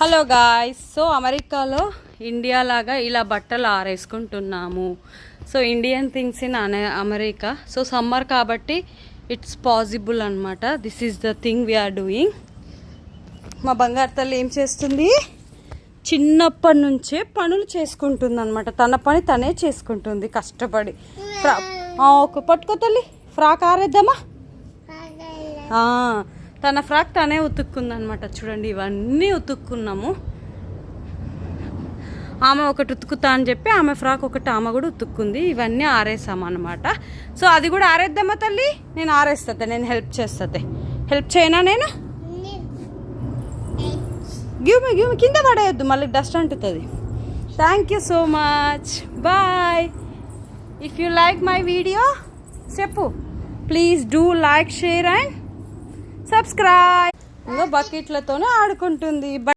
Hello guys, so అమెరికాలో India లాగా ఇలా బట్టలు ఆరేసుకుంటున్నాము. So Indian things in America. So summer కాబట్టి ఇట్స్ పాసిబుల్ అనమాట. This is the thing we are doing. మా బంగారు తల్లి ఏం చేస్తుంది? చిన్నప్పటి నుంచే పనులు చేసుకుంటుంది అనమాట. తన పని తనే చేసుకుంటుంది కష్టపడి. ఒక పట్టుకో తల్లి, ఫ్రాక్ ఆరేద్దామా? తన ఫ్రాక్ తనే ఉతుక్కుందనమాట. చూడండి, ఇవన్నీ ఉతుక్కున్నాము. ఆమె ఒకటి ఉతుకుతా అని చెప్పి ఆమె ఫ్రాక్ ఒకటి ఆమె కూడా ఉతుక్కుంది. ఇవన్నీ ఆరేసామన్నమాట. సో అది కూడా ఆరేద్దామా తల్లి? నేను ఆరేస్తుంది, నేను హెల్ప్ చేస్తుంది. హెల్ప్ చేయనా నేను? గివ్ మీ కింద పడేయద్దు, మళ్ళీ డస్ట్ అంటుతుంది. Thank you so much, bye. If you like my video చెప్పు, please do like, share and subscribe. ఇంకా బకెట్లతోనే ఆడుకుంటుంది.